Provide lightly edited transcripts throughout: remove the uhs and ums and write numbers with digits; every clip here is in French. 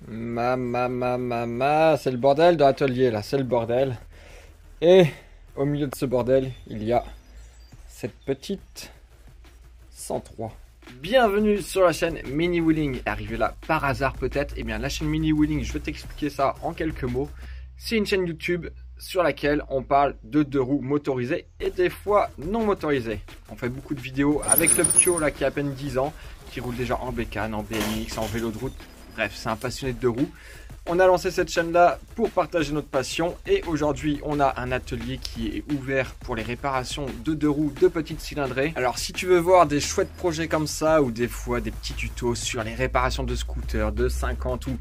C'est le bordel dans l'atelier là, c'est le bordel. Et au milieu de ce bordel, il y a cette petite 103. Bienvenue sur la chaîne Mini Wheeling. Arrivé là par hasard peut-être. Eh bien la chaîne Mini Wheeling, je vais t'expliquer ça en quelques mots. C'est une chaîne YouTube sur laquelle on parle de deux roues motorisées et des fois non motorisées. On fait beaucoup de vidéos avec le Ptio là qui a à peine 10 ans, qui roule déjà en bécane, en BMX, en vélo de route. Bref, c'est un passionné de deux roues. On a lancé cette chaîne là pour partager notre passion et aujourd'hui on a un atelier qui est ouvert pour les réparations de deux roues de petites cylindrées. Alors si tu veux voir des chouettes projets comme ça ou des fois des petits tutos sur les réparations de scooters, de 50 ou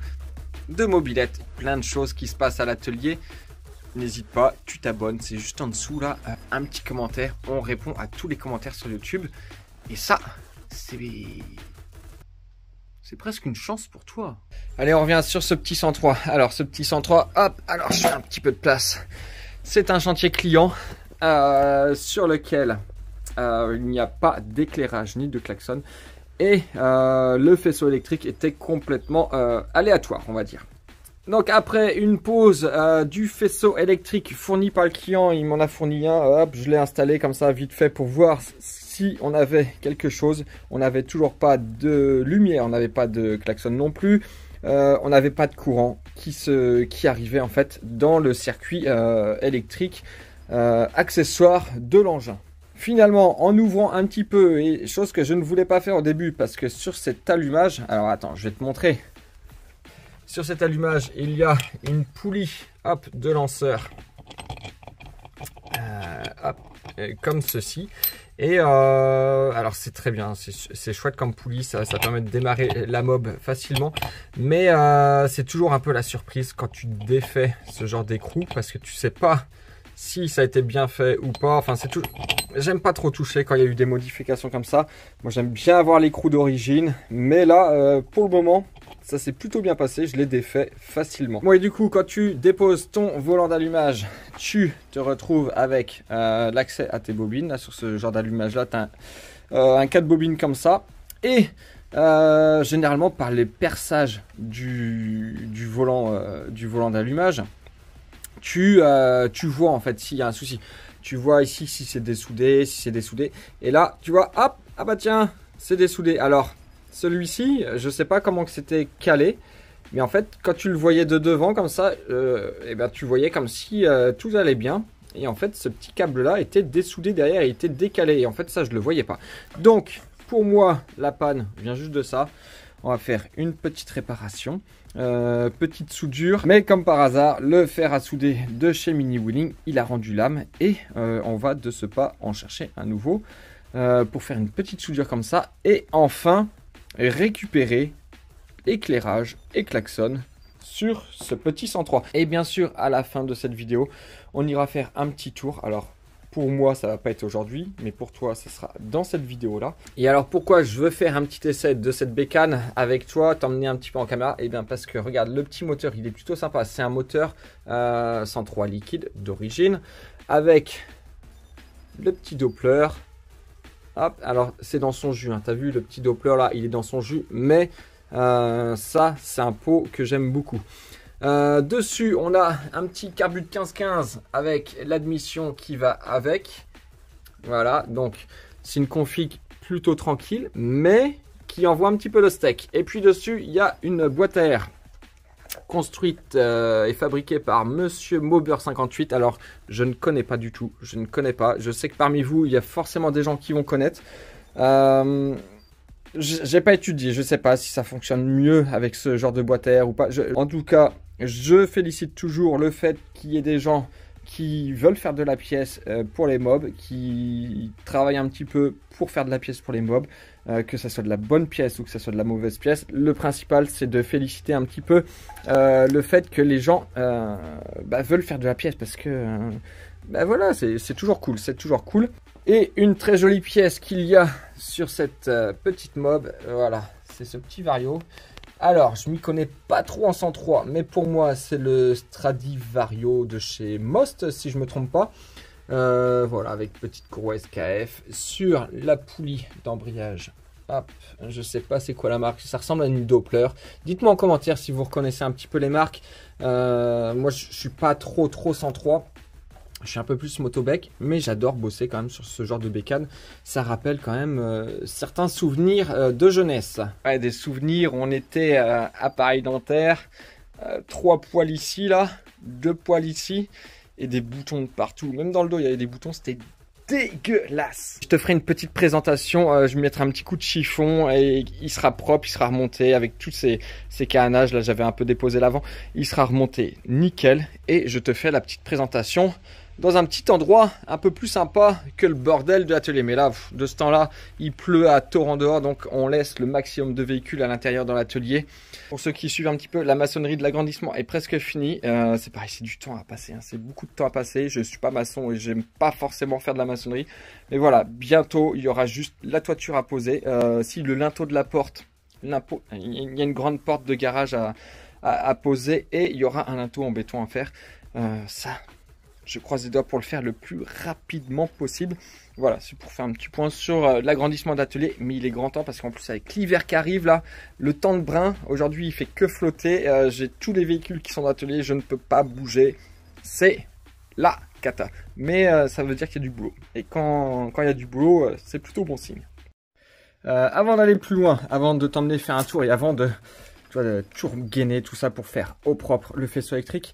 de mobylettes, plein de choses qui se passent à l'atelier, n'hésite pas, tu t'abonnes, c'est juste en dessous là, un petit commentaire, on répond à tous les commentaires sur YouTube et ça c'est presque une chance pour toi. Allez, on revient sur ce petit 103. Alors, ce petit 103, hop, alors je fais un petit peu de place. C'est un chantier client sur lequel il n'y a pas d'éclairage ni de klaxon. Et le faisceau électrique était complètement aléatoire, on va dire. Donc, après une pause du faisceau électrique fourni par le client, il m'en a fourni un. Hop, je l'ai installé comme ça vite fait pour voir si on avait quelque chose. On n'avait toujours pas de lumière, on n'avait pas de klaxon non plus. On n'avait pas de courant qui arrivait en fait dans le circuit électrique accessoire de l'engin. Finalement, en ouvrant un petit peu, et chose que je ne voulais pas faire au début parce que sur cet allumage, alors attends, je vais te montrer. Sur cet allumage, il y a une poulie hop, de lanceur hop, comme ceci. Et alors c'est très bien, c'est chouette comme poulie, ça permet de démarrer la mob facilement. Mais c'est toujours un peu la surprise quand tu défais ce genre d'écrou parce que tu sais pas si ça a été bien fait ou pas. Enfin c'est tout. J'aime pas trop toucher quand il y a eu des modifications comme ça. Moi j'aime bien avoir l'écrou d'origine, mais là pour le moment ça s'est plutôt bien passé, je l'ai défait facilement. Bon et du coup quand tu déposes ton volant d'allumage, tu te retrouves avec l'accès à tes bobines. Là, sur ce genre d'allumage là, tu as un 4 bobines comme ça. Et généralement par les perçages du volant d'allumage, tu vois en fait s'il y a un souci. Tu vois ici si c'est dessoudé, si c'est dessoudé. Et là tu vois, hop, ah bah tiens, c'est dessoudé. Alors celui-ci, je sais pas comment que c'était calé, mais en fait, quand tu le voyais de devant comme ça, et ben, tu voyais comme si tout allait bien. Et en fait, ce petit câble-là était dessoudé derrière et était décalé. Et en fait, ça, je le voyais pas. Donc, pour moi, la panne vient juste de ça. On va faire une petite réparation, petite soudure. Mais comme par hasard, le fer à souder de chez Mini Wheeling, il a rendu l'âme. Et on va de ce pas en chercher un nouveau pour faire une petite soudure comme ça. Et enfin récupérer éclairage et klaxon sur ce petit 103. Et bien sûr, à la fin de cette vidéo, on ira faire un petit tour. Alors, pour moi, ça va pas être aujourd'hui, mais pour toi, ça sera dans cette vidéo-là. Et alors, pourquoi je veux faire un petit essai de cette bécane avec toi, t'emmener un petit peu en caméra? Et bien parce que, regarde, le petit moteur, il est plutôt sympa. C'est un moteur 103 liquide d'origine, avec le petit Doppler. Hop, alors c'est dans son jus, hein. Tu as vu le petit Doppler là, il est dans son jus, mais ça c'est un pot que j'aime beaucoup. Dessus on a un petit carbu de 15-15 avec l'admission qui va avec. Voilà, donc c'est une config plutôt tranquille, mais qui envoie un petit peu de steak. Et puis dessus il y a une boîte à air construite et fabriquée par Monsieur Mauber 58. Alors je ne connais pas du tout, je ne connais pas. Je sais que parmi vous il y a forcément des gens qui vont connaître. J'ai pas étudié, je sais pas si ça fonctionne mieux avec ce genre de boîte à air ou pas. En tout cas, je félicite toujours le fait qu'il y ait des gens qui veulent faire de la pièce pour les mobs, qui travaillent un petit peu pour faire de la pièce pour les mobs, que ça soit de la bonne pièce ou que ça soit de la mauvaise pièce. Le principal, c'est de féliciter un petit peu le fait que les gens veulent faire de la pièce parce que voilà, c'est toujours cool, c'est toujours cool. Et une très jolie pièce qu'il y a sur cette petite mob, voilà, c'est ce petit Vario. Alors, je m'y connais pas trop en 103, mais pour moi, c'est le Stradivario de chez Most, si je me trompe pas. Voilà, avec petite courroie SKF sur la poulie d'embrayage Hop, je sais pas c'est quoi la marque, ça ressemble à une Doppler. Dites-moi en commentaire si vous reconnaissez un petit peu les marques. Moi je suis pas trop 103. Je suis un peu plus motobec, mais j'adore bosser quand même sur ce genre de bécane. Ça rappelle quand même certains souvenirs de jeunesse. Ouais, des souvenirs, on était appareil dentaire, 3 poils ici, là, 2 poils ici, et des boutons de partout. Même dans le dos, il y avait des boutons, c'était dégueulasse. Je te ferai une petite présentation, je mettrai un petit coup de chiffon et il sera propre, il sera remonté avec tous ces carénages. Là, j'avais un peu déposé l'avant. Il sera remonté nickel et je te fais la petite présentation dans un petit endroit un peu plus sympa que le bordel de l'atelier. Mais là, de ce temps-là, il pleut à torrent dehors, donc on laisse le maximum de véhicules à l'intérieur dans l'atelier. Pour ceux qui suivent un petit peu, la maçonnerie de l'agrandissement est presque finie. C'est pareil, c'est du temps à passer, hein. C'est beaucoup de temps à passer. Je ne suis pas maçon et j'aime pas forcément faire de la maçonnerie. Mais voilà, bientôt, il y aura juste la toiture à poser. Si le linteau de la porte, il y a une grande porte de garage à poser et il y aura un linteau en béton à faire. Ça... Je croise les doigts pour le faire le plus rapidement possible. Voilà, c'est pour faire un petit point sur l'agrandissement d'atelier. Mais il est grand temps parce qu'en plus avec l'hiver qui arrive là, le temps de brin, aujourd'hui il fait que flotter. J'ai tous les véhicules qui sont d'atelier, je ne peux pas bouger. C'est la cata. Mais ça veut dire qu'il y a du boulot. Et quand il y a du boulot, c'est plutôt bon signe. Avant d'aller plus loin, avant de t'emmener faire un tour et avant de toujours gainer tout ça pour faire au propre le faisceau électrique,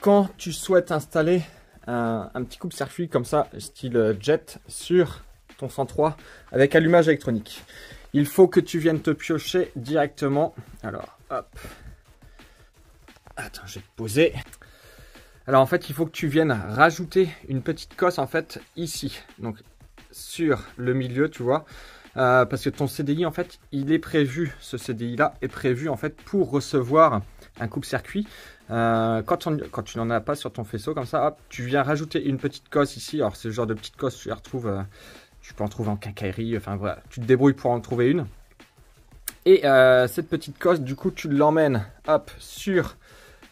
quand tu souhaites installer un petit coupe-circuit comme ça, style jet, sur ton 103 avec allumage électronique, il faut que tu viennes te piocher directement. Alors, hop. Attends, je vais te poser. Alors, en fait, il faut que tu viennes rajouter une petite cosse, en fait, ici. Donc, sur le milieu, tu vois. Parce que ton CDI, en fait, il est prévu, ce CDI-là est prévu, en fait, pour recevoir un coupe-circuit. Quand tu n'en as pas sur ton faisceau comme ça, hop, tu viens rajouter une petite cosse ici. Alors c'est le genre de petite cosse, tu les retrouves, tu peux en trouver en quincaillerie, enfin voilà, tu te débrouilles pour en trouver une. Et cette petite cosse, du coup, tu l'emmènes, hop, sur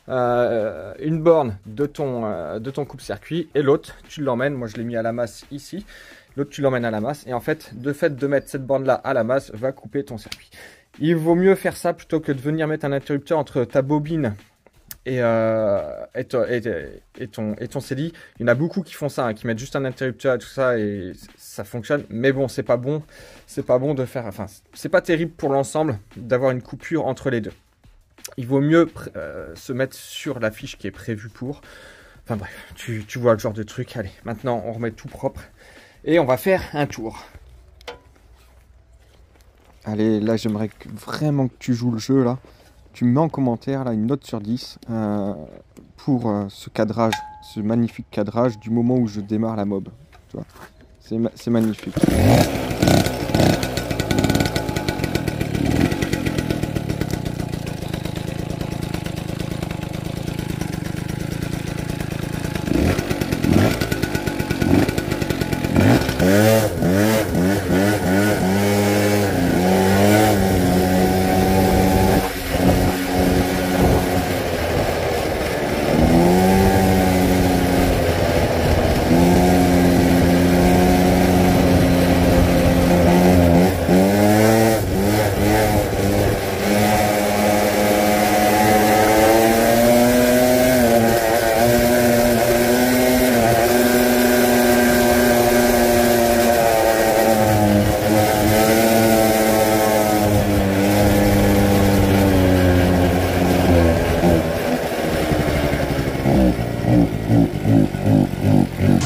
une borne de ton coupe-circuit et l'autre, tu l'emmènes. Moi, je l'ai mis à la masse ici. L'autre, tu l'emmènes à la masse et en fait, de mettre cette borne-là à la masse, va couper ton circuit. Il vaut mieux faire ça plutôt que de venir mettre un interrupteur entre ta bobine et ton CDI. Il y en a beaucoup qui font ça, hein, qui mettent juste un interrupteur et tout ça et ça fonctionne. Mais bon, c'est pas bon de faire. Enfin, c'est pas terrible pour l'ensemble d'avoir une coupure entre les deux. Il vaut mieux se mettre sur la fiche qui est prévue pour. Enfin bref, tu vois le genre de truc. Allez, maintenant on remet tout propre et on va faire un tour. Allez, là j'aimerais vraiment que tu joues le jeu là. Tu me mets en commentaire là une note sur 10 pour ce cadrage, ce magnifique cadrage du moment où je démarre la mob. C'est magnifique.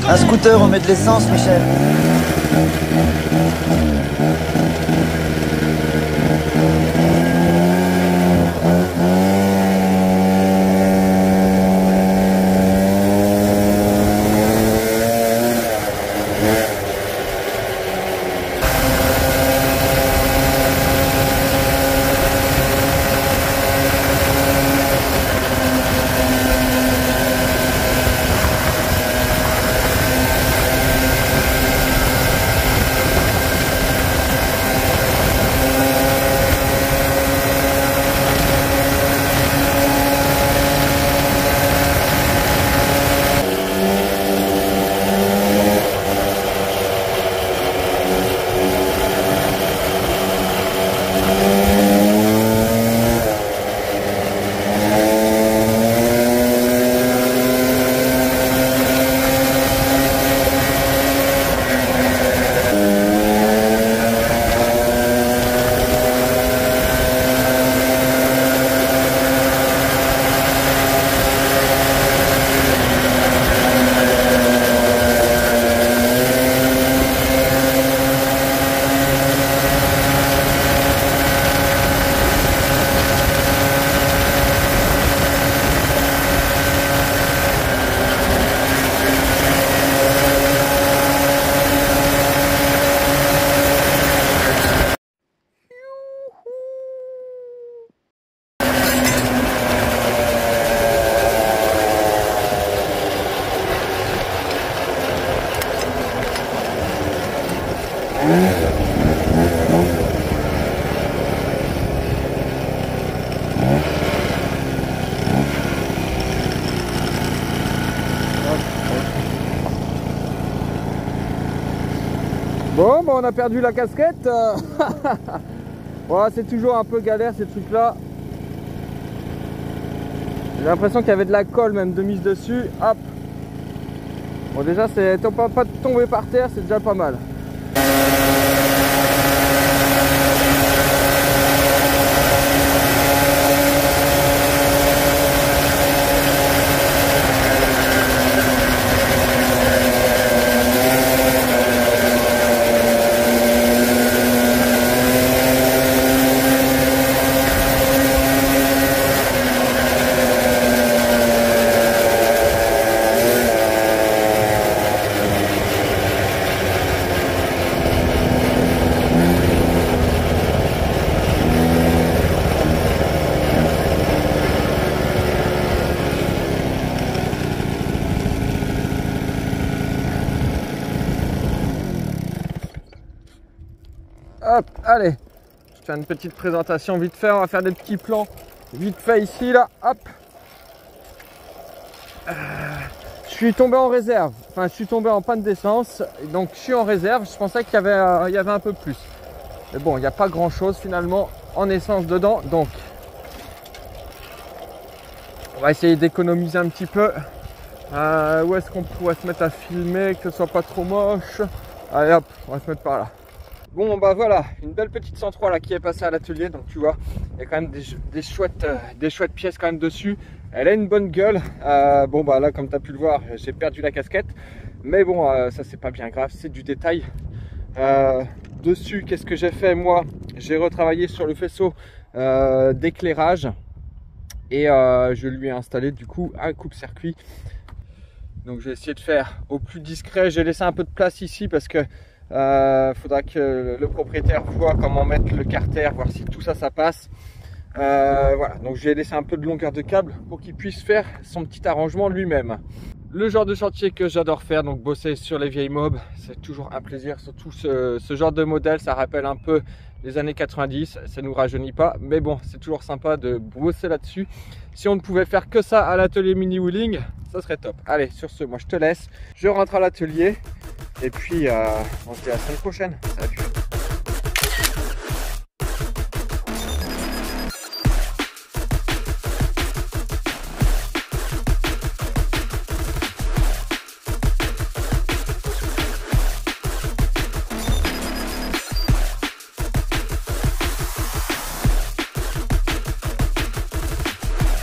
Un scooter, on met de l'essence, Michel. Bon, bah on a perdu la casquette. Ouais, c'est toujours un peu galère ces trucs là. J'ai l'impression qu'il y avait de la colle même de mise dessus. Hop. Bon, déjà c'est pas de tomber par terre, c'est déjà pas mal. Hop, allez, je fais une petite présentation vite fait, on va faire des petits plans vite fait ici, là, hop. Je suis tombé en réserve, enfin je suis tombé en panne d'essence, donc je suis en réserve, je pensais qu'il y avait un peu plus. Mais bon, il n'y a pas grand chose finalement en essence dedans, donc on va essayer d'économiser un petit peu. Où est-ce qu'on pourrait se mettre à filmer, que ce soit pas trop moche? Allez hop, on va se mettre par là. Bon bah voilà, une belle petite 103 là qui est passée à l'atelier, donc tu vois, il y a quand même des chouettes pièces quand même dessus. Elle a une bonne gueule. Bon bah là comme tu as pu le voir, j'ai perdu la casquette, mais bon ça c'est pas bien grave, c'est du détail. Dessus, qu'est-ce que j'ai fait moi? J'ai retravaillé sur le faisceau d'éclairage et je lui ai installé du coup un coupe-circuit. Donc j'ai essayé de faire au plus discret, j'ai laissé un peu de place ici parce que faudra que le propriétaire voit comment mettre le carter, voir si tout ça passe. Voilà, donc j'ai laissé un peu de longueur de câble pour qu'il puisse faire son petit arrangement lui-même. Le genre de chantier que j'adore faire, donc bosser sur les vieilles mobs, c'est toujours un plaisir, surtout ce genre de modèle, ça rappelle un peu les années 90, ça nous rajeunit pas, mais bon, c'est toujours sympa de bosser là-dessus. Si on ne pouvait faire que ça à l'atelier mini wheeling, ça serait top. Allez, sur ce, moi je te laisse, je rentre à l'atelier, et puis on se dit à la semaine prochaine. Salut.